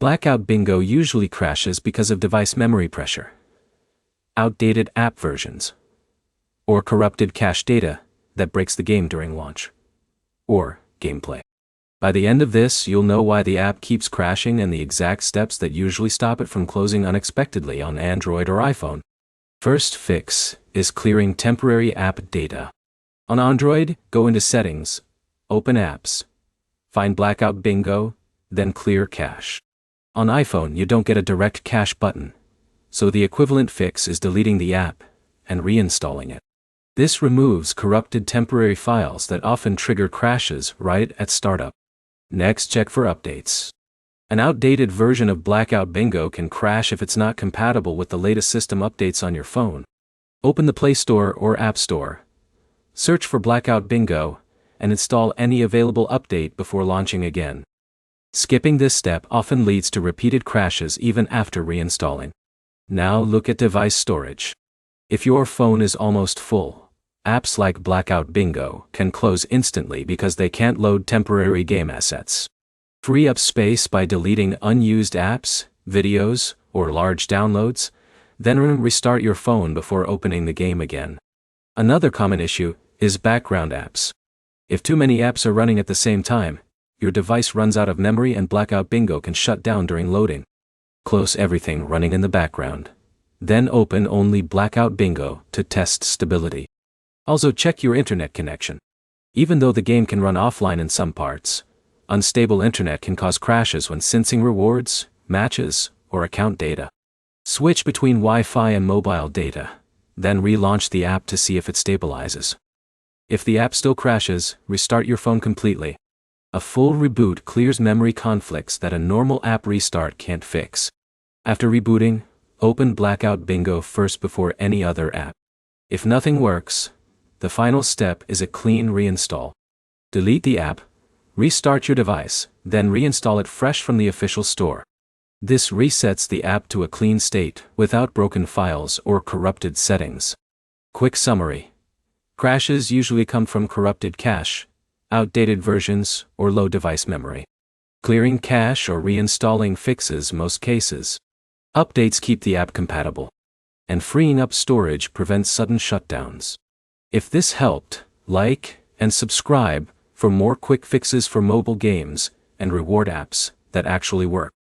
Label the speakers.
Speaker 1: Blackout Bingo usually crashes because of device memory pressure, outdated app versions, or corrupted cache data that breaks the game during launch, or gameplay. By the end of this, you'll know why the app keeps crashing and the exact steps that usually stop it from closing unexpectedly on Android or iPhone. First fix is clearing temporary app data. On Android, go into Settings, open Apps, find Blackout Bingo, then Clear Cache. On iPhone, you don't get a direct cache button, so the equivalent fix is deleting the app and reinstalling it. This removes corrupted temporary files that often trigger crashes right at startup. Next, check for updates. An outdated version of Blackout Bingo can crash if it's not compatible with the latest system updates on your phone. Open the Play Store or App Store, search for Blackout Bingo, and install any available update before launching again. Skipping this step often leads to repeated crashes even after reinstalling. Now look at device storage. If your phone is almost full, apps like Blackout Bingo can close instantly because they can't load temporary game assets. Free up space by deleting unused apps, videos, or large downloads, then restart your phone before opening the game again. Another common issue is background apps. If too many apps are running at the same time, your device runs out of memory and Blackout Bingo can shut down during loading. Close everything running in the background. Then open only Blackout Bingo to test stability. Also check your internet connection. Even though the game can run offline in some parts, unstable internet can cause crashes when sensing rewards, matches, or account data. Switch between Wi-Fi and mobile data, then relaunch the app to see if it stabilizes. If the app still crashes, restart your phone completely. A full reboot clears memory conflicts that a normal app restart can't fix. After rebooting, open Blackout Bingo first before any other app. If nothing works, the final step is a clean reinstall. Delete the app, restart your device, then reinstall it fresh from the official store. This resets the app to a clean state without broken files or corrupted settings. Quick summary. Crashes usually come from corrupted cache, outdated versions, or low device memory. Clearing cache or reinstalling fixes most cases. Updates keep the app compatible. And freeing up storage prevents sudden shutdowns. If this helped, like and subscribe for more quick fixes for mobile games and reward apps that actually work.